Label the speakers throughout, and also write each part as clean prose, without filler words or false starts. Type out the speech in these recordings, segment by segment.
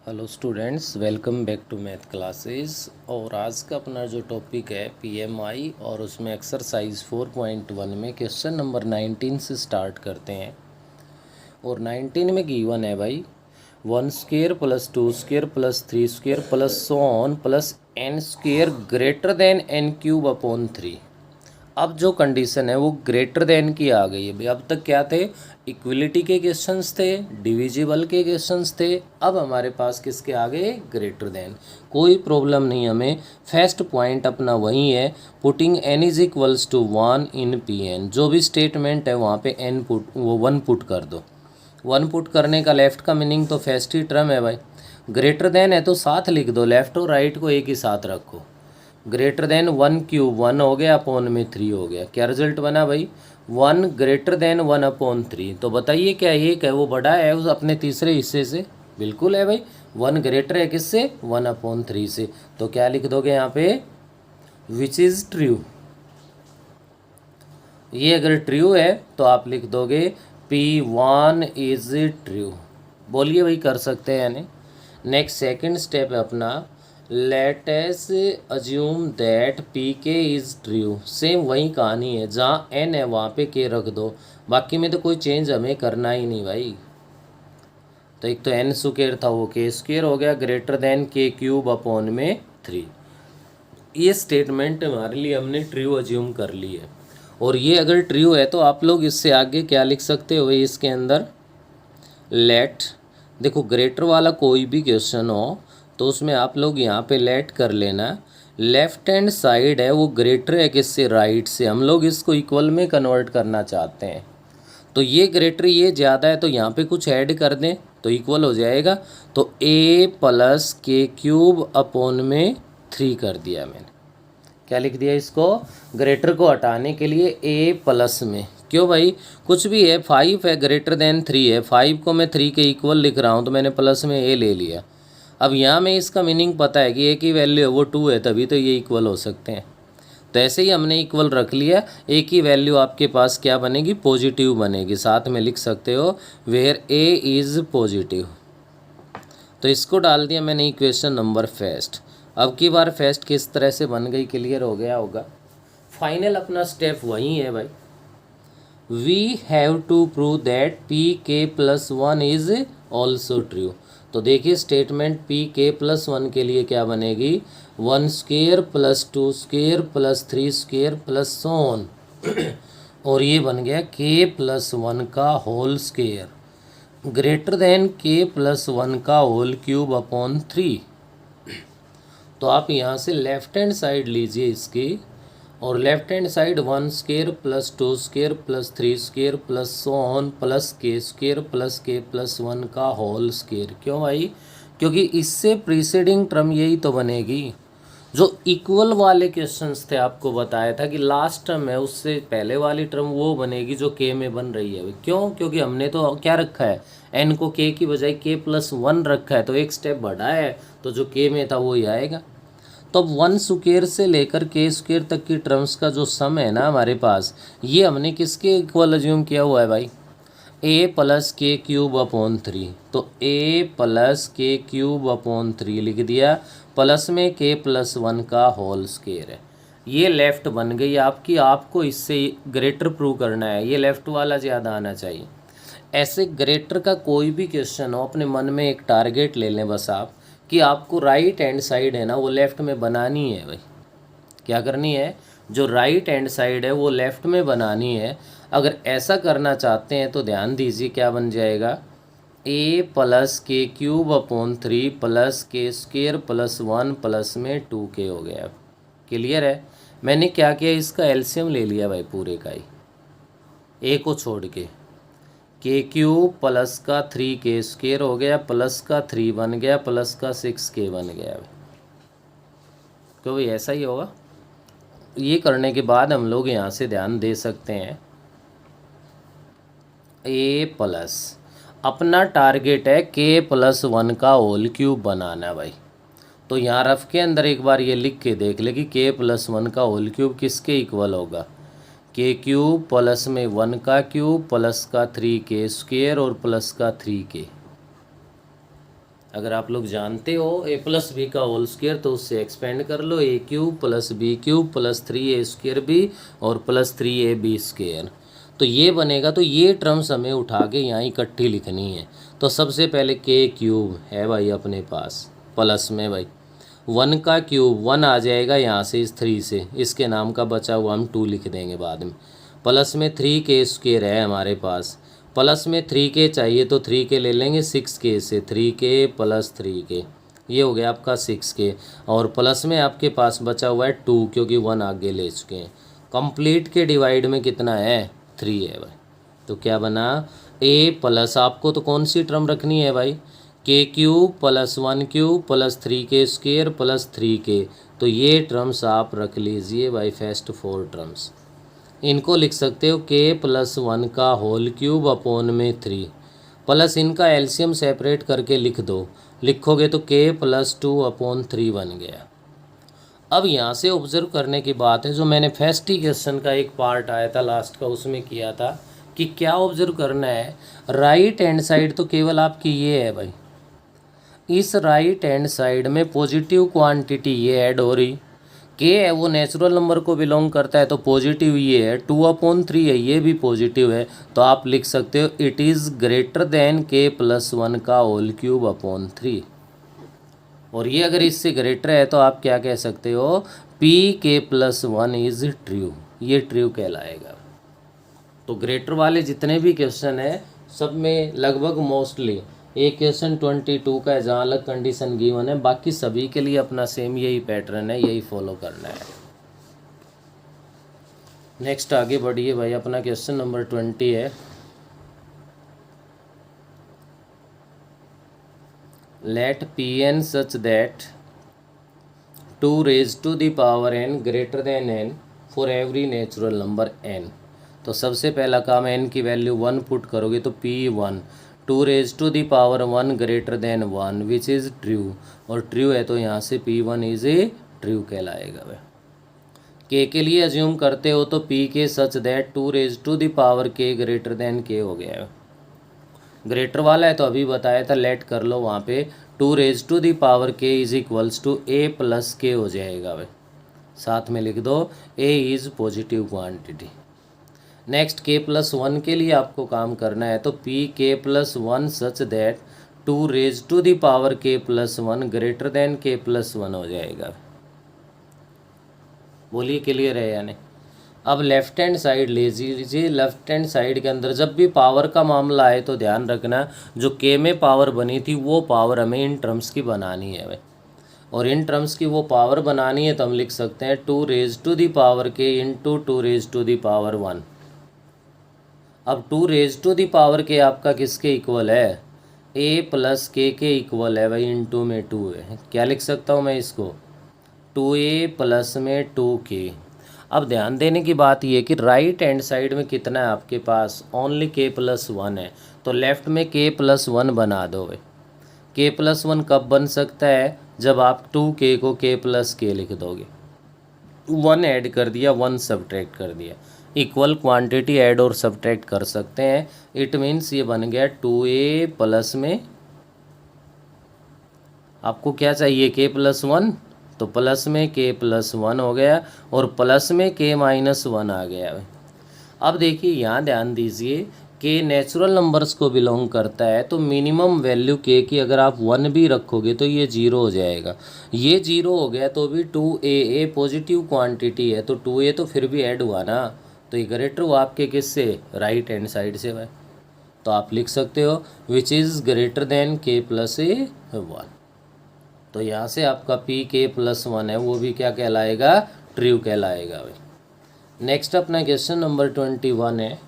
Speaker 1: Hello students, welcome back to math classes. और आज का अपना जो टॉपिक है पीएमआई और उसमें एक्सरसाइज 4.1 में क्वेश्चन नंबर 19 से स्टार्ट करते हैं। और 19 में गिवन है भाई 1 square plus 2 square plus 3 square plus so on plus n square greater than n cube upon 3। अब जो कंडीशन है वो ग्रेटर देन की आ गई है भाई। अब तक क्या थे? इक्विलिटी के क्वेश्चंस थे, डिविजिबल के क्वेश्चंस थे। अब हमारे पास किसके आ गए? Greater than. कोई प्रॉब्लम नहीं हमें। फर्स्ट पॉइंट अपना वही है, putting n is equals to 1 in P N. जो भी स्टेटमेंट है वहाँ पे n पुट वो 1 पुट कर दो। 1 पुट करने का लेफ्ट का मीनिंग तो फर्स्ट ही टर्म है भाई। ग्रेटर देन है तो साथ लिख दो, लेफ्ट और राइट को एक ही साथ रखो। ग्रेटर देन 1 क्यूब 1 हो गया, अपॉन में 3 हो गया। क्या रिजल्ट बना भाई? 1 ग्रेटर देन 1 अपॉन 3। तो बताइए क्या एक है वो बड़ा है उस अपने तीसरे हिस्से से? बिल्कुल है भाई। 1 ग्रेटर है किससे? 1 अपॉन 3 से। तो क्या लिख दोगे यहाँ पे? Which is true. ये अगर ट्रू है तो आप लिख दोगे P1 इज ट्रू। बोलिए भाई, कर सकते हैं यानी। नेक्स्ट सेकंड स्टेप है अपना, let us assume that P के इज़ ट्रू। सेम वही कहानी है, जहाँ n है वहाँ पे k रख दो। बाकी में तो कोई चेंज हमें करना ही नहीं भाई। तो एक तो n स्क्वायर था वो k स्क्वायर हो गया, greater than k cube upon में 3। ये स्टेटमेंट हमारे लिए हमने ट्रू अज्यूम कर ली है। और ये अगर ट्रू है तो आप लोग इससे आगे क्या लिख सकते हो भाई? इसके अंदर लेट, देखो ग्रेटर वाला कोई भी क्वेश्चन हो तो उसमें आप लोग यहाँ पे लेट कर लेना। लेफ्ट हैंड साइड है वो ग्रेटर है किससे? राइट से। हम लोग इसको इक्वल में कन्वर्ट करना चाहते हैं। तो ये ग्रेटर ये ज़्यादा है तो यहाँ पे कुछ ऐड कर दें तो इक्वल हो जाएगा। तो a प्लस के क्यूब अपॉन में 3 कर दिया मैंने। क्या लिख दिया इसको? ग्रेटर को हटाने के लिए a प्लस में। क्यों भाई? कुछ भी है, 5 है ग्रेटर देन 3 है, 5 को मैं 3 के इक्वल लिख रहा हूँ तो मैंने प्लस में a ले लिया। अब यहाँ में इसका मीनिंग पता है कि a की वैल्यू है वो 2 है, तभी तो ये इक्वल हो सकते हैं। तो ऐसे ही हमने इक्वल रख लिया। a की वैल्यू आपके पास क्या बनेगी? पॉजिटिव बनेगी। साथ में लिख सकते हो वेयर a इज़ पॉजिटिव। तो इसको डाल दिया मैंने इक्वेशन नंबर फर्स्ट। अब की बार फर्स्ट किस तरह से बन गई, क्लियर हो गया होगा। फाइनल अपना स्टेप वही है भाई, we have to prove that P K plus 1 is also true. तो देखिए स्टेटमेंट पी के प्लस 1 के लिए क्या बनेगी? 1 square plus 2 square plus 3 square plus so on और ये बन गया के प्लस 1 का होल स्क्वेयर ग्रेटर देन के प्लस 1 का होल क्यूब अपॉन 3। तो आप यहाँ से लेफ्ट हैंड साइड लीजिए इसकी, और left hand side 1 square plus 2 square plus 3 square plus so on plus के स्क्वेयर प्लस के प्लस 1 का होल स्क्वेयर। क्यों भाई? क्योंकि इससे प्रीसीडिंग टर्म यही तो बनेगी। जो इक्वल वाले क्वेश्चंस थे आपको बताया था कि लास्ट टर्म है उससे पहले वाली टर्म वो बनेगी जो के में बन रही है। क्यों? क्योंकि हमने तो क्या रखा है, एन को के की बजाय के प्लस 1 रखा है, तो एक स्टेप बढ़ा है तो जो के में था वो ही आएगा। तो अब 1 स्क्वेयर से लेकर के स्क्वेयर तक की टर्म्स का जो सम है ना हमारे पास, ये हमने किसके इक्वल अज्यूम किया हुआ है भाई? a प्लस के क्यूब अपॉन 3। तो a प्लस के क्यूब अपॉन 3 लिख दिया, प्लस में k प्लस 1 का होल स्क्वेयर है। ये लेफ्ट बन गई आपकी। आपको इससे ग्रेटर प्रूव करना है, ये लेफ्ट वाला ज़्यादा आना चाहिए। ऐसे ग्रेटर का कोई भी क्वेश्चन हो, अपने मन में एक टारगेट ले लें बस आप, कि आपको राइट हैंड साइड है ना वो लेफ़्ट में बनानी है भाई। क्या करनी है? जो राइट हैंड साइड है वो लेफ़्ट में बनानी है। अगर ऐसा करना चाहते हैं तो ध्यान दीजिए क्या बन जाएगा? a प्लस के क्यूब अपॉन 3 प्लस के स्क्वेयर प्लस 1 प्लस में 2k हो गया। क्लियर है? मैंने क्या किया, इसका एलसीएम ले लिया भाई पूरे का ही, a को छोड़ के। के क्यूब प्लस का 3k स्क्वेयर हो गया, प्लस का 3 बन गया, प्लस का 6k बन गया। तो ऐसा ही होगा। ये करने के बाद हम लोग यहाँ से ध्यान दे सकते हैं a प्लस, अपना टारगेट है k प्लस 1 का होल क्यूब बनाना भाई। तो यहाँ रफ के अंदर एक बार ये लिख के देख ले कि k प्लस 1 का होल क्यूब किसके इक्वल होगा? के क्यूब प्लस में 1 का क्यूब प्लस का 3k स्क्वेयर और प्लस का 3k। अगर आप लोग जानते हो ए प्लस बी का होल स्क्वायर तो उससे एक्सपेंड कर लो, A cube plus B cube plus 3a² B और प्लस 3ab²। तो ये बनेगा। तो ये टर्म्स हमें उठा के यहाँ इकट्ठी लिखनी है। तो सबसे पहले के क्यूब है भाई अपने पास प्लस में भाई 1 का क्यूब 1 आ जाएगा यहाँ से इस 3 से, इसके नाम का बचा हुआ हम 2 लिख देंगे बाद में। प्लस में 3k² है हमारे पास, प्लस में 3k चाहिए तो 3k ले लेंगे 6k से, 3k प्लस 3k ये हो गया आपका 6k। और प्लस में आपके पास बचा हुआ है 2 क्योंकि 1 आगे ले चुके हैं। कंप्लीट के डिवाइड में कितना है 3 है भाई। तो क्या बना a प्लस, आपको तो कौन सी टर्म रखनी है भाई, के cube plus 1 cube plus 3k² plus 3k। तो ये टर्म्स आप रख लीजिए भाई, फर्स्ट 4 टर्म्स। इनको लिख सकते हो के प्लस 1 का होल क्यूब अपॉन में 3 प्लस इनका एलसीएम सेपरेट करके लिख दो, लिखोगे तो के प्लस 2 अपॉन 3 बन गया। अब यहाँ से ऑब्जर्व करने की बात है, जो मैंने फर्स्ट ही क्वेश्चन का एक पार्ट आया था लास्ट का उसमें किया था कि क्या ऑब्जर्व करना है, राइट हैंड साइड तो केवल आपकी ये है भाई, इस राइट हैंड साइड में पॉजिटिव क्वांटिटी ये ऐड हो रही, के है वो नेचुरल नंबर को बिलोंग करता है तो पॉजिटिव ये है, 2/3 है ये भी पॉजिटिव है। तो आप लिख सकते हो इट इज़ ग्रेटर देन के प्लस 1 का होल क्यूब अपॉन 3। और ये अगर इससे ग्रेटर है तो आप क्या कह सकते हो, P K plus 1 is true, ये ट्रू कहलाएगा। तो ग्रेटर वाले जितने भी क्वेश्चन है सब में लगभग मोस्टली एक क्वेश्चन 22 का है जहाँ अलग कंडीशन गिवन है, बाकी सभी के लिए अपना सेम यही पैटर्न है, यही फॉलो करना है। नेक्स्ट आगे बढ़िए भाई, अपना क्वेश्चन नंबर 20 है। Let P N such that 2 raised to the power n greater than n for every natural number n। तो सबसे पहला काम n की वैल्यू 1 पुट करोगे तो p1 2 raised to the power 1 greater than 1 which is true, और true है तो यहाँ से p1 इज ए ट्रू कहलाएगा भाई। के लिए अज्यूम करते हो तो p के सच that 2 raised to the power k greater than k हो गया है। ग्रेटर वाला है तो अभी बताया था, लेट कर लो वहाँ पे 2 raised to the power k is equals to a plus k हो जाएगा भाई। साथ में लिख दो a is positive quantity. Next K plus 1 के लिए आपको काम करना है तो P K plus 1 such that 2 raised to the power k plus 1 greater than k plus 1 हो जाएगा। बोलिए क्लियर है या नहीं। अब लेफ्ट हैंड साइड ले लीजिए, लेफ्ट हैंड साइड के अंदर जब भी पावर का मामला आए तो ध्यान रखना जो के में पावर बनी थी वो पावर हमें इन टर्म्स की बनानी है भाई, और इन टर्म्स की वो पावर बनानी है तो हम लिख सकते हैं 2 raised to the power k into 2 raised to the power 1। अब 2 raised to the power k आपका किसके इक्वल है, a प्लस के इक्वल है भाई, इंटू में 2 है। क्या लिख सकता हूँ मैं इसको, 2a प्लस में 2k। अब ध्यान देने की बात यह कि राइट हैंड साइड में कितना है आपके पास, ओनली k प्लस 1 है, तो लेफ्ट में k प्लस 1 बना दो भाई। k प्लस 1 कब बन सकता है, जब आप 2k को k प्लस k लिख दोगे, 1 ऐड कर दिया 1 सब्ट्रैक्ट कर दिया, इक्वल क्वांटिटी ऐड और सब्ट्रैक्ट कर सकते हैं। इट मीन्स ये बन गया 2a प्लस में आपको क्या चाहिए k प्लस 1, तो प्लस में k प्लस 1 हो गया और प्लस में k माइनस 1 आ गया। अब देखिए यहाँ ध्यान दीजिए k नेचुरल नंबर्स को बिलोंग करता है तो मिनिमम वैल्यू k की अगर आप 1 भी रखोगे तो ये 0 हो जाएगा। ये 0 हो गया तो भी 2a पॉजिटिव क्वांटिटी है तो 2a तो फिर भी ऐड हुआ ना, तो ये ग्रेटर हुआ आपके किससे, राइट हैंड साइड से भाई। तो आप लिख सकते हो which is greater than k plus 1। तो यहाँ से आपका पी के प्लस 1 है वो भी क्या कहलाएगा, ट्रू कहलाएगा भाई। नेक्स्ट अपना क्वेश्चन नंबर 21 है।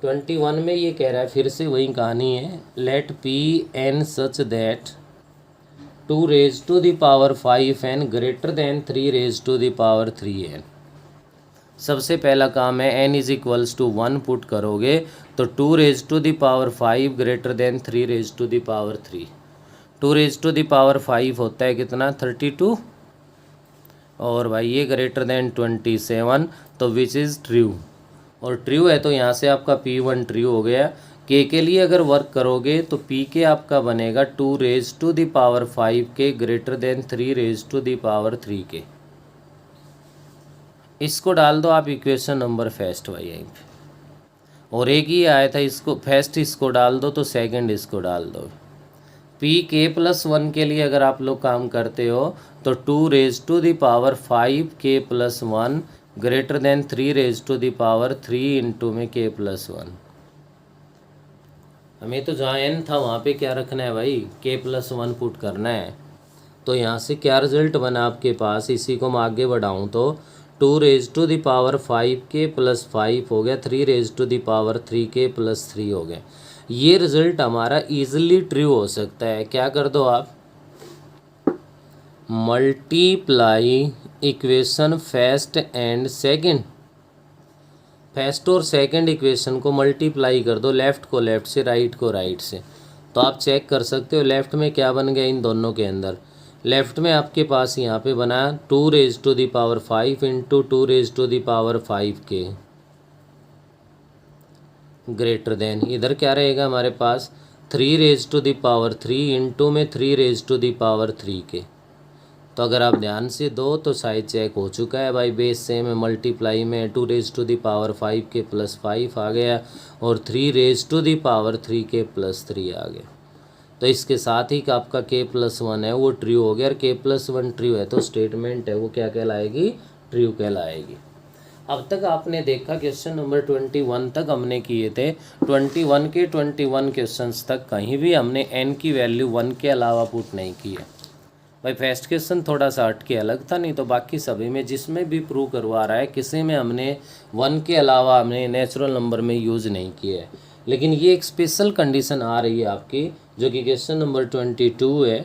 Speaker 1: 21 में ये कह रहा है, फिर से वही कहानी है, let P N such that 2 raised to the power 5n greater than 3 raised to the power 3n। सबसे पहला काम है n is equals to 1 put करोगे तो 2 raised to the power 5 greater than 3 raised to the power 3। 2 raised to the power 5 होता है कितना, 32, और भाई ये ग्रेटर देन 27, तो विच इज़ ट्रू, और ट्रू है तो यहाँ से आपका P1 ट्रू हो गया। के लिए अगर वर्क करोगे तो पी के आपका बनेगा 2^5 के ग्रेटर देन 3^3 इसको डाल दो आप इक्वेशन नंबर फर्स्ट भाई यहीं पे, और एक ही आया था इसको फर्स्ट, इसको डाल दो तो सेकंड इसको डाल दो। पी के प्लस 1 के लिए अगर आप लोग काम करते हो तो 2^5 के प्लस 1 ग्रेटर देन 3^3 इंटू में के प्लस 1। हमें तो जहाँ n था वहाँ पे क्या रखना है भाई, के प्लस 1 पुट करना है। तो यहाँ से क्या रिजल्ट बना आपके पास, इसी को मैं आगे बढ़ाऊँ तो 2^5 के प्लस 5 हो गया, 3^3 के प्लस 3 हो गया। ये रिजल्ट हमारा इजीली ट्रू हो सकता है। क्या कर दो आप, multiply equation first and second, first और सेकंड इक्वेशन को मल्टीप्लाई कर दो, लेफ़्ट को लेफ़्ट से, राइट को राइट से। तो आप चेक कर सकते हो लेफ़्ट में क्या बन गया इन दोनों के अंदर। लेफ़्ट में आपके पास यहाँ पे बना 2^5 इंटू 2^5 के ग्रेटर देन, इधर क्या रहेगा हमारे पास 3^3 इंटू में 3^3 के। तो अगर आप ध्यान से दो तो शायद चेक हो चुका है भाई, बेस सेम है, मल्टीप्लाई में 2^5 के प्लस 5 आ गया और 3^3 के प्लस 3 आ गया। तो इसके साथ ही आपका के प्लस 1 है वो ट्रू हो गया, और के प्लस 1 ट्रू है तो स्टेटमेंट है वो क्या कहलाएगी, ट्रू कहलाएगी। अब तक आपने देखा क्वेश्चन नंबर 21 तक हमने किए थे। 21 के 21 क्वेश्चंस तक कहीं भी हमने n की वैल्यू 1 के अलावा पुट नहीं की है भाई। फर्स्ट क्वेश्चन थोड़ा सा हट के अलग था, नहीं तो बाकी सभी में जिसमें भी प्रूव करवा रहा है किसी में हमने 1 के अलावा हमने नेचुरल नंबर में यूज़ नहीं किए है। लेकिन ये एक स्पेशल कंडीशन आ रही है आपकी, जो कि क्वेश्चन नंबर 22 है।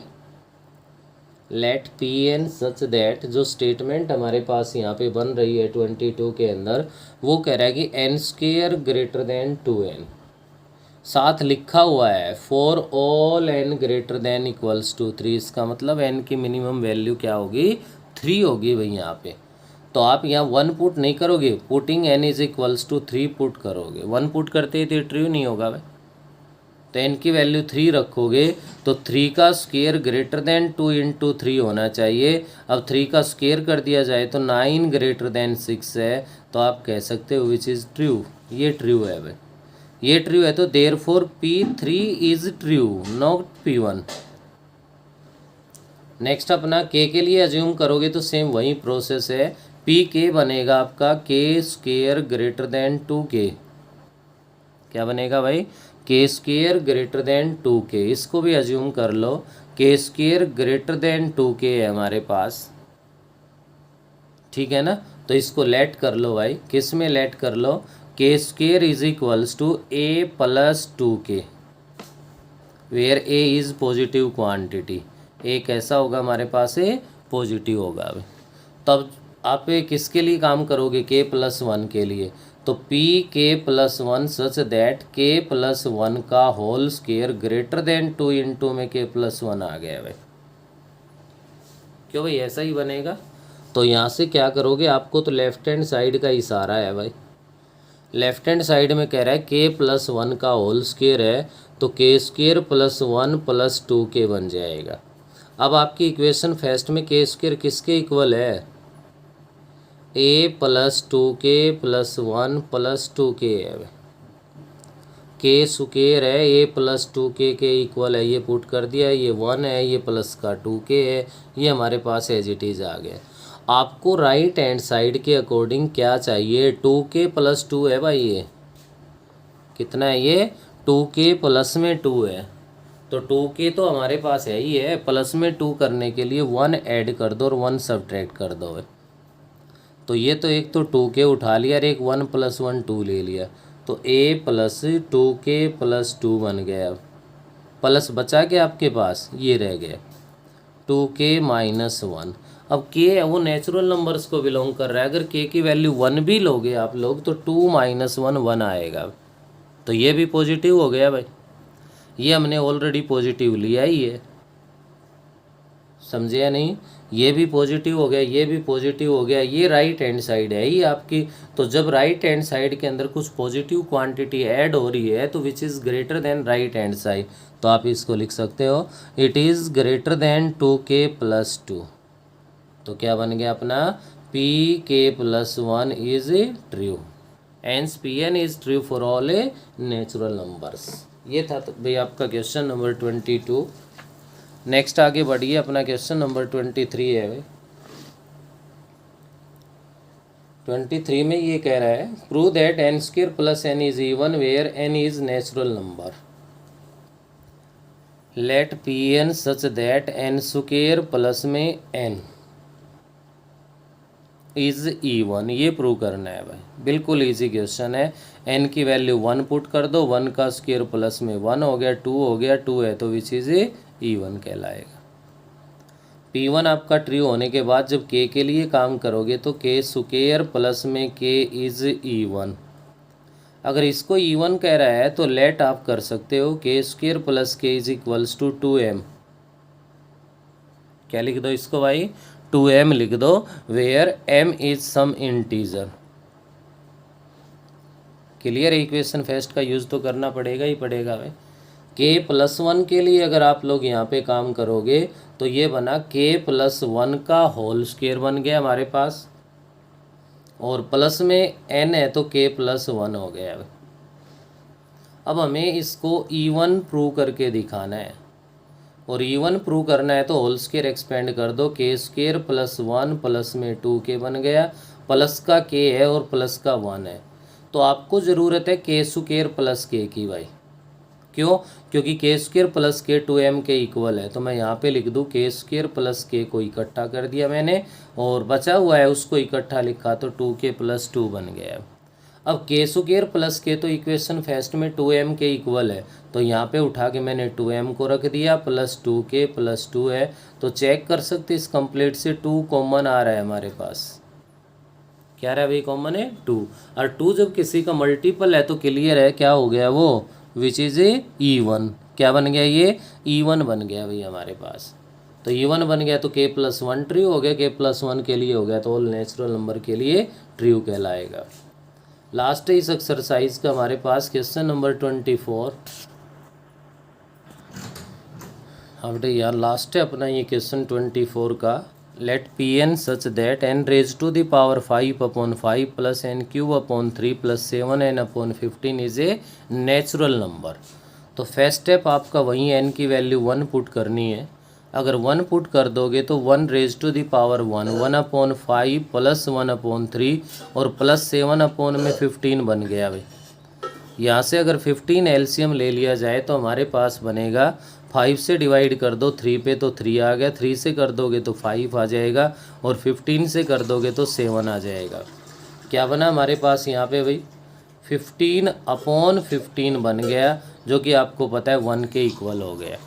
Speaker 1: Let P N such that, जो स्टेटमेंट हमारे पास यहाँ पे बन रही है 22 के अंदर, वो कह रहा है कि n² ग्रेटर देन 2n, साथ लिखा हुआ है for all n greater than equals to 3। इसका मतलब n की मिनिमम वैल्यू क्या होगी, 3 होगी भाई यहाँ पे। तो आप यहाँ 1 पुट नहीं करोगे, putting n is equals to 3 put करोगे। 1 पुट करते ही तो ट्रू नहीं होगा भाई। तो n की वैल्यू 3 रखोगे तो 3 का स्क्वायर ग्रेटर देन 2 इंटू 3 होना चाहिए। अब 3 का स्क्वायर कर दिया जाए तो 9 ग्रेटर देन 6 है, तो आप कह सकते हो विच इज़ ट्रू, ये ट्रू है भाई, ये ट्रू है। तो therefore P3 is true not P1। Next अपना k के लिए अज्यूम करोगे तो सेम वही प्रोसेस है, PK बनेगा आपका k² ग्रेटर देन 2k। क्या बनेगा भाई, k² ग्रेटर देन 2k। इसको भी अज्यूम कर लो, k² ग्रेटर देन 2k है हमारे पास, ठीक है ना। तो इसको लेट कर लो भाई, किस में लेट कर लो, k² is equals to a plus 2k, where a is positive quantity. a कैसा होगा हमारे पास, a पॉजिटिव होगा। तब आप किसके लिए काम करोगे, k प्लस 1 के लिए। तो k plus 1 such that k plus 1 का whole square greater than 2 into में k प्लस 1 आ गया भाई। क्यों भाई, ऐसा ही बनेगा। तो यहाँ से क्या करोगे, आपको तो लेफ्ट हैंड साइड का इशारा है भाई, लेफ्ट हैंड साइड में कह रहा है k प्लस 1 का होल स्क्वायर है, तो k² प्लस 1 प्लस 2k बन जाएगा। अब आपकी इक्वेशन फर्स्ट में k² किसके इक्वल है, a plus 2k plus 1 plus 2k है। k स्क्वायर है, a प्लस 2k के इक्वल है, ये पुट कर दिया, ये 1 है, ये प्लस का 2k है, ये हमारे पास एज इट इज़ आ गया। आपको राइट हैंड साइड के अकॉर्डिंग क्या चाहिए, 2k प्लस 2 है भाई, ये कितना है, ये 2k प्लस में 2 है। तो 2k तो हमारे पास है ही है, प्लस में 2 करने के लिए 1 ऐड कर दो और 1 सब्ट्रैक्ट कर दो। तो ये तो एक तो 2k उठा लिया और एक 1 प्लस 1 2 ले लिया, तो a प्लस 2k प्लस 2 बन गया। प्लस बचा के आपके पास ये रह गया 2k माइनस 1। अब k है वो नेचुरल नंबर्स को बिलोंग कर रहा है, अगर k की वैल्यू 1 भी लोगे आप लोग तो 2 माइनस 1 1 आएगा। तो ये भी पॉजिटिव हो गया भाई, ये हमने ऑलरेडी पॉजिटिव लिया ही है। समझे या नहीं? ये भी पॉजिटिव हो गया, ये भी पॉजिटिव हो गया, ये राइट हैंड साइड है ही आपकी। तो जब राइट हैंड साइड के अंदर कुछ पॉजिटिव क्वांटिटी ऐड हो रही है तो which is greater than right hand side, तो आप इसको लिख सकते हो it is greater than 2k+2। तो क्या बन गया अपना pk+1 is true, hence Pn is true for all natural numbers. ये था तो भाई आपका क्वेश्चन नंबर 22। नेक्स्ट आगे बढ़िए, अपना क्वेश्चन नंबर 23 है भाई। 23 में ये कह रहा है prove that n² + n is even where n is natural number, let Pn such that n² plus में n इज इवन। ये प्रूव करना है भाई, बिल्कुल इजी क्वेश्चन है। n की वैल्यू 1 पुट कर दो, 1 का स्क्वायर प्लस में 1 हो गया, 2 हो गया, 2 है तो विच इज इवन कहलाएगा। P1 आपका ट्रू होने के बाद जब k के लिए काम करोगे तो k² प्लस में k इज इवन। अगर इसको इवन कह रहा है तो लेट आप कर सकते हो k² plus k is equals to 2m। क्या लिख दो इसको भाई? 2m लिख दो, where m is some integer. Clear है? इक्वेशन फर्स्ट का यूज़ तो करना पड़ेगा ही पड़ेगा भाई। k+1 के लिए अगर आप लोग यहाँ पे काम करोगे तो ये बना k+1 का होल स्क्वायर बन गया हमारे पास, और प्लस में n है तो k+1 हो गया। अब हमें इसको इवन प्रूव करके दिखाना है, और इवन प्रूव करना है तो होल स्क्वायर एक्सपेंड कर दो, k² + 1 प्लस में 2k बन गया, प्लस का k है और प्लस का 1 है। तो आपको ज़रूरत है k² प्लस k की भाई। क्यों? क्योंकि k² प्लस k 2m के इक्वल है। तो मैं यहाँ पे लिख दूँ k² प्लस k को इकट्ठा कर दिया मैंने, और बचा हुआ है उसको इकट्ठा लिखा तो 2k + 2 बन गया। अब k² प्लस k तो इक्वेशन फर्स्ट में 2m के इक्वल है, तो यहाँ पे उठा के मैंने 2m को रख दिया, प्लस 2k + 2 है। तो चेक कर सकते इस कंप्लीट से 2 कॉमन आ रहा है हमारे पास। क्या रहा है भाई? कॉमन है 2, और 2 जब किसी का मल्टीपल है तो क्लियर है क्या हो गया वो, विच इज़ इवन। क्या बन गया? ये इवन बन गया भाई हमारे पास। तो इवन बन गया तो k+1 ट्रू हो गया, k+1 के लिए हो गया तो ऑल नेचुरल नंबर के लिए ट्रू कहलाएगा। लास्ट है इस एक्सरसाइज का हमारे पास क्वेश्चन नंबर 24। अब यार लास्ट है अपना ये क्वेश्चन 24 का। Let Pn such that n⁵ 5/5 + n³ 3 + 7n/15 is a natural number. तो फर्स्ट स्टेप आपका वही n की वैल्यू 1 पुट करनी है। अगर 1 पुट कर दोगे तो 1⁵1 1/5 + 1/3 और प्लस 7/15 बन गया भाई। यहाँ से अगर 15 एलसीएम ले लिया जाए तो हमारे पास बनेगा 5 से डिवाइड कर दो 3 पे तो 3 आ गया, 3 से कर दोगे तो 5 आ जाएगा, और 15 से कर दोगे तो 7 आ जाएगा। क्या बना हमारे पास यहाँ पे भाई? 15/15 बन गया, जो कि आपको पता है 1 के इक्वल हो गया।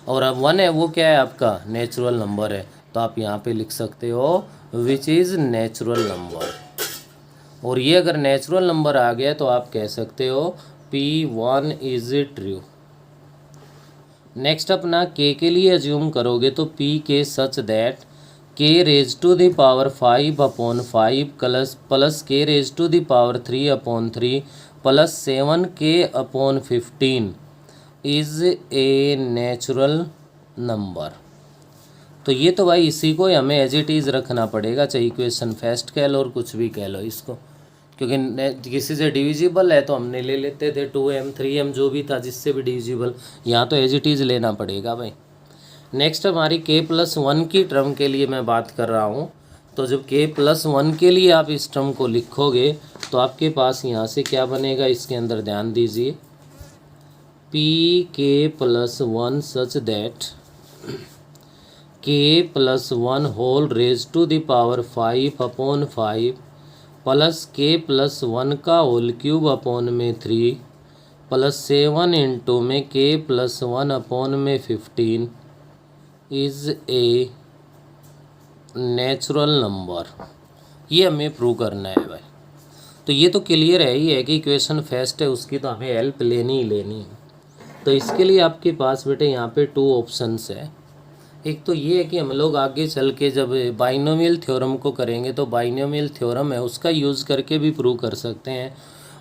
Speaker 1: और अब 1 है वो क्या है? आपका नेचुरल नंबर है, तो आप यहाँ पे लिख सकते हो विच इज़ नेचुरल नंबर। और ये अगर नेचुरल नंबर आ गया तो आप कह सकते हो P1 इज ट्रू। नेक्स्ट अपना k के लिए अज्यूम करोगे तो k such that k⁵ 5/5 plus k⁵ 3/3 plus 7k/15 is a natural number. तो ये तो भाई इसी को हमें एज इट इज़ रखना पड़ेगा, चाहे इक्वेशन फर्स्ट कह लो और कुछ भी कह लो इसको, क्योंकि किसी से डिविजिबल है तो हमने ले लेते थे 2m 3m जो भी था जिससे भी डिविजिबल, यहाँ तो एज इट इज़ लेना पड़ेगा भाई। नेक्स्ट हमारी k+1 की टर्म के लिए मैं बात कर रहा हूँ। तो जब k+1 के लिए आप इस टर्म को लिखोगे तो आपके पास यहाँ से क्या बनेगा, इसके अंदर ध्यान दीजिए, pk+1 such that k+1 whole raise to the power 5/5 plus k+1 का होल क्यूब अपॉन में 3 प्लस 7 इंटू में k+1/15 is a natural number. ये हमें प्रूव करना है भाई। तो ये तो क्लियर है ही है कि इक्वेशन फर्स्ट है उसकी तो हमें हेल्प लेनी ही लेनी है। तो इसके लिए आपके पास बेटे यहाँ पे 2 ऑप्शंस है। एक तो ये है कि हम लोग आगे चल के जब बाइनोमियल थ्योरम को करेंगे तो बाइनोमियल थ्योरम है उसका यूज़ करके भी प्रूव कर सकते हैं।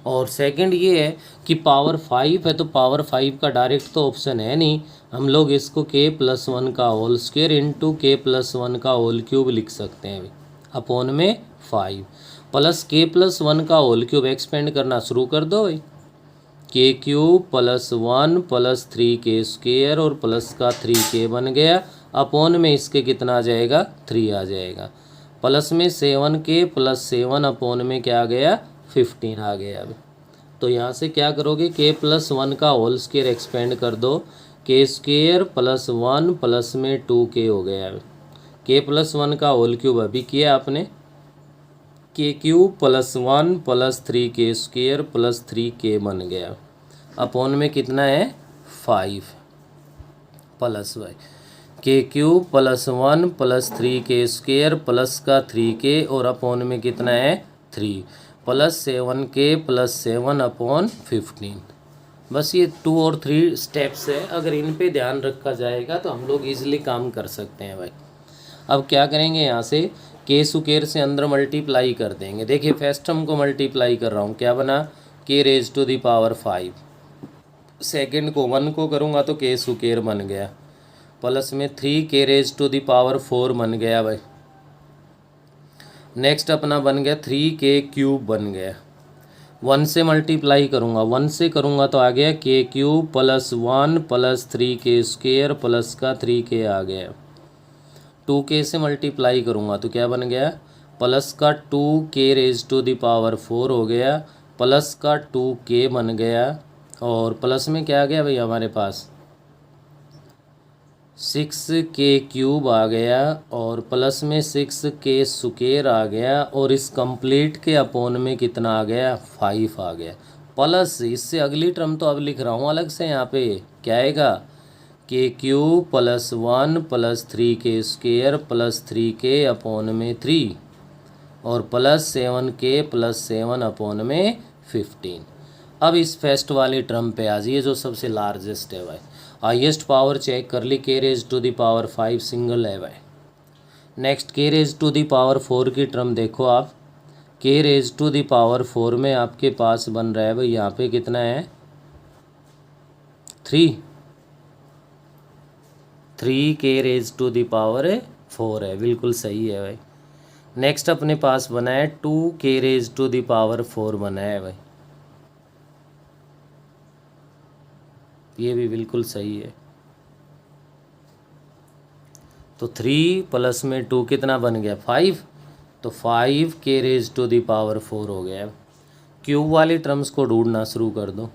Speaker 1: और सेकंड ये है कि पावर 5 है तो पावर 5 का डायरेक्ट तो ऑप्शन है नहीं, हम लोग इसको k+1 का होल स्क्वायर इंटू k+1 का होल क्यूब लिख सकते हैं अपॉन में 5 प्लस k+1 का होल क्यूब एक्सपेंड करना शुरू कर दो भाई, k³ +1 + 3k² और प्लस का 3k बन गया, अपॉन में इसके कितना आ जाएगा 3 आ जाएगा, प्लस में 7k + 7 अपॉन में क्या आ गया 15 आ गया। अब तो यहाँ से क्या करोगे k+1 का होल स्क्वायर एक्सपेंड कर दो, k² + 1 प्लस में 2k हो गया। k+1 का होल क्यूब अभी किया आपने, k³ +1 + 3k² + 3k बन गया, अपॉन में कितना है 5 plus Y, k³ +1 + 3k² plus का 3k और अपॉन में कितना है 3 प्लस 7k + 7 अपॉन 15। बस ये 2 और 3 स्टेप्स है, अगर इन पे ध्यान रखा जाएगा तो हम लोग इजीली काम कर सकते हैं भाई। अब क्या करेंगे यहाँ से k स्क्वायर से अंदर मल्टीप्लाई कर देंगे। देखिए फर्स्ट टर्म को मल्टीप्लाई कर रहा हूँ, क्या बना k⁻⁵, सेकंड को 1 को करूँगा तो k स्क्वायर बन गया, प्लस में 3k⁻⁴ बन गया भाई। नेक्स्ट अपना बन गया 3k³ बन गया, 1 से मल्टीप्लाई करूँगा, 1 से करूँगा तो आ गया k³ +1 + 3k² प्लस का 3k आ गया। 2k से मल्टीप्लाई करूँगा तो क्या बन गया प्लस का 2k⁻⁴ हो गया, प्लस का 2k बन गया, और प्लस में क्या आ गया भाई हमारे पास 6k³ आ गया, और प्लस में 6k² आ गया, और इस कंप्लीट के अपॉन में कितना आ गया 5 आ गया। प्लस इससे अगली टर्म तो अब लिख रहा हूँ अलग से, यहाँ पे क्या आएगा k³ +1 + 3k² + 3k अपॉन में 3 और प्लस 7k + 7 अपॉन में 15। अब इस फर्स्ट वाली टर्म पे आ जाइए जो सबसे लार्जेस्ट है भाई, हाईएस्ट पावर चेक कर ली k⁻⁵ सिंगल है भाई। नेक्स्ट k⁻⁴ की टर्म देखो आप, k⁻⁴ में आपके पास बन रहा है भाई यहाँ पे कितना है 3k⁻⁴ है, बिल्कुल सही है भाई। नेक्स्ट अपने पास बना है 2k⁻⁴ बना है भाई, ये भी बिल्कुल सही है। तो 3 प्लस में 2 कितना बन गया 5, तो 5k⁻⁴ हो गया। क्यूब वाली टर्म्स को ढूंढना शुरू कर दो,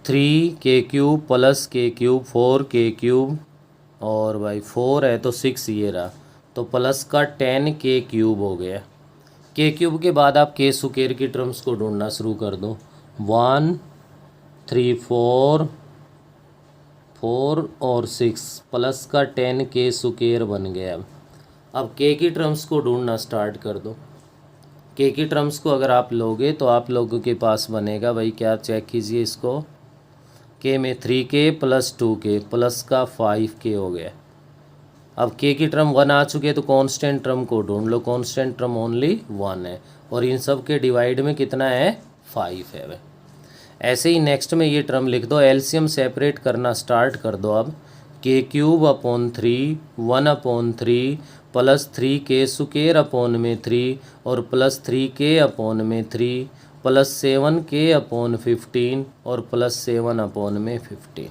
Speaker 1: 3k³ + k³ 4k³ और भाई 4 है तो 6 ये रहा, तो प्लस का 10k³ हो गया। k³ के बाद आप k स्क्वायर की टर्म्स को ढूंढना शुरू कर दो, 1 3 4 4 और 6 प्लस का 10k² बन गया। अब k की टर्म्स को ढूंढना स्टार्ट कर दो, k की टर्म्स को अगर आप लोगे तो आप लोगों के पास बनेगा भाई, क्या चेक कीजिए इसको, k में 3k + 2k प्लस का 5k हो गया। अब k की टर्म 1 आ चुके हैं तो कांस्टेंट टर्म को ढूंढ लो, कांस्टेंट टर्म ओनली 1 है, और इन सब के डिवाइड में कितना है 5 है भाई। ऐसे ही नेक्स्ट में ये टर्म लिख दो, एलसीएम सेपरेट करना स्टार्ट कर दो। अब k³ / 1/3 प्लस 3k² अपॉन में 3 और प्लस 3k अपॉन में 3 प्लस 7k अपॉन 15 और प्लस 7 अपॉन में 15।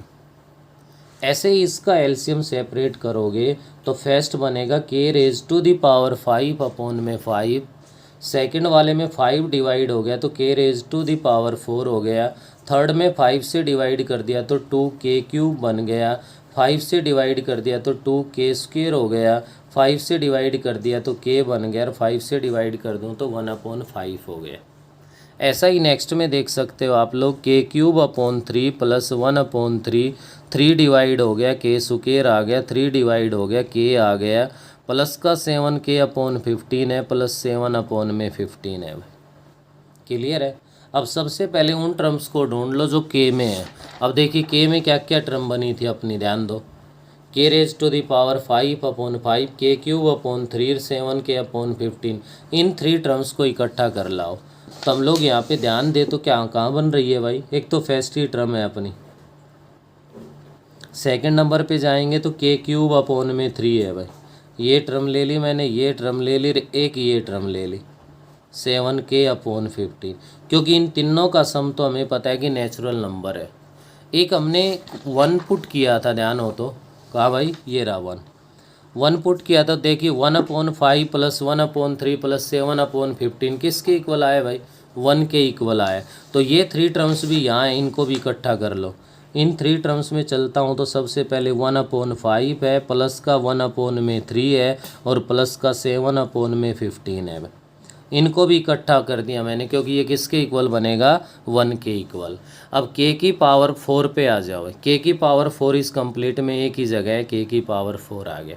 Speaker 1: ऐसे ही इसका एलसीएम सेपरेट करोगे तो फर्स्ट बनेगा k⁻⁵ अपॉन में 5, सेकंड वाले में 5 डिवाइड हो गया तो k⁻⁴ हो गया, थर्ड में 5 से डिवाइड कर दिया तो 2k³ बन गया, 5 से डिवाइड कर दिया तो 2k² हो गया, 5 से डिवाइड कर दिया तो k बन गया, और 5 से डिवाइड कर दूँ तो 1/5 हो गया। ऐसा ही नेक्स्ट में देख सकते हो आप लोग, k³ प्लस 1/3, 3 डिवाइड हो गया k² आ गया, 3 डिवाइड हो गया k आ गया, प्लस का 7k अपॉन 15 है, प्लस 7 अपॉन में 15 है। क्लियर है। अब सबसे पहले उन टर्म्स को ढूंढ लो जो k में है। अब देखिए k में क्या क्या टर्म बनी थी अपनी, ध्यान दो, के रेज टू द पावर 5/5 के क्यूब अपॉन 3 7 के अपॉन 15, इन 3 टर्म्स को इकट्ठा कर लाओ। तो हम लोग यहाँ पे ध्यान दे तो क्या कहाँ बन रही है भाई, एक तो फर्स्ट ही टर्म है अपनी। सेकंड नंबर पे जाएंगे तो के क्यूब अपॉन में 3 है भाई, ये टर्म ले ली मैंने, ये टर्म ले ली, एक ये टर्म ले ली 7 के अपॉन 15, क्योंकि इन तीनों का सम तो हमें पता है कि नेचुरल नंबर है। एक हमने 1 पुट किया था, ध्यान हो तो, कहा भाई ये रहा 1 पुट किया था। देखिए 1/5 प्लस 1/3 प्लस 7/15 किसके इक्वल आए भाई, 1 के इक्वल आए। तो ये 3 टर्म्स भी यहाँ हैं, इनको भी इकट्ठा कर लो। इन 3 टर्म्स में चलता हूँ तो सबसे पहले 1/5 है, प्लस का 1/3 है, और प्लस का 7/15 है। इनको भी इकट्ठा कर दिया मैंने, क्योंकि ये किसके इक्वल बनेगा, 1 के इक्वल। अब के की पावर 4 पे आ जाओ। के की पावर 4 इस कंप्लीट में एक ही जगह है, के की पावर 4 आ गया।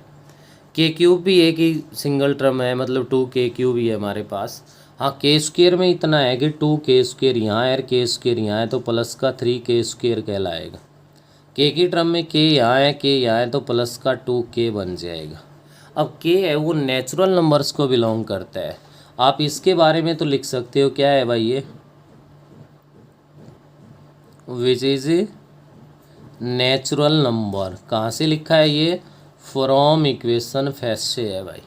Speaker 1: के क्यूब भी एक ही सिंगल टर्म है, मतलब 2 के क्यूब ही है हमारे पास। हाँ के स्क्वेयर में इतना है कि 2 के स्क्वेयर यहाँ है और के स्क्वेयर यहाँ है, तो प्लस का 3 के स्क्वेयर कहलाएगा। के की टर्म में के यहाँ है, के यहाँ है, तो प्लस का 2 के बन जाएगा। अब के है वो नेचुरल नंबर्स को बिलोंग करता है। आप इसके बारे में तो लिख सकते हो, क्या है भाई ये, विच इज नेचुरल नंबर। कहाँ से लिखा है ये, फ्रॉम इक्वेशन फर्स्ट से है भाई,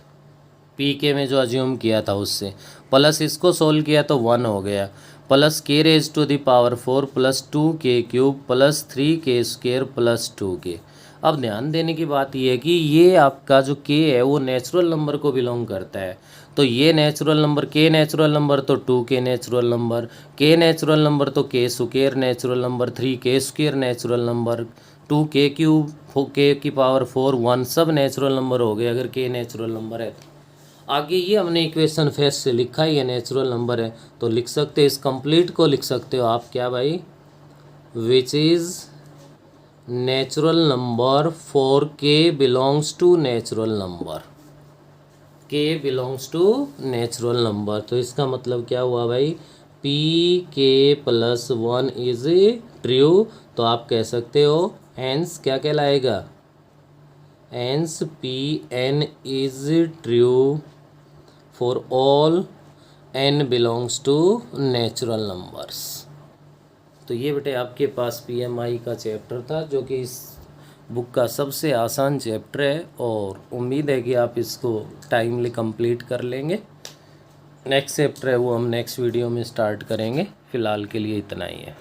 Speaker 1: पी के में जो अज्यूम किया था उससे, प्लस इसको सोल्व किया तो 1 हो गया, plus K raise to the power 4 plus 2 K cube plus 3 के स्क्वेयर प्लस 2 के। अब ध्यान देने की बात यह है कि ये आपका जो के है वो नेचुरल नंबर को बिलोंग करता है। तो ये नेचुरल नंबर, के नेचुरल नंबर तो 2 के नेचुरल नंबर, के नेचुरल नंबर तो के स्क्वेयर नेचुरल नंबर, 3 के square natural number, 2 K cube, के की पावर 4 1, सब नेचुरल नंबर हो गए अगर के नेचुरल नंबर है तो। आगे ये हमने इक्वेशन फेस से लिखा है, ये नेचुरल नंबर है, तो लिख सकते हैं इस कंप्लीट को लिख सकते हो आप, क्या भाई, which is natural number for के बिलोंग्स टू नेचुरल नंबर, के बिलोंग्स टू नेचुरल नंबर। तो इसका मतलब क्या हुआ भाई, P K plus 1 is true. तो आप कह सकते हो हेंस क्या कहलाएगा, hence P N is true for all N belongs to natural numbers. तो ये बेटे आपके पास पीएमआई का चैप्टर था, जो कि इस बुक का सबसे आसान चैप्टर है, और उम्मीद है कि आप इसको टाइमली कंप्लीट कर लेंगे। नेक्स्ट चैप्टर है वो हम नेक्स्ट वीडियो में स्टार्ट करेंगे, फ़िलहाल के लिए इतना ही है।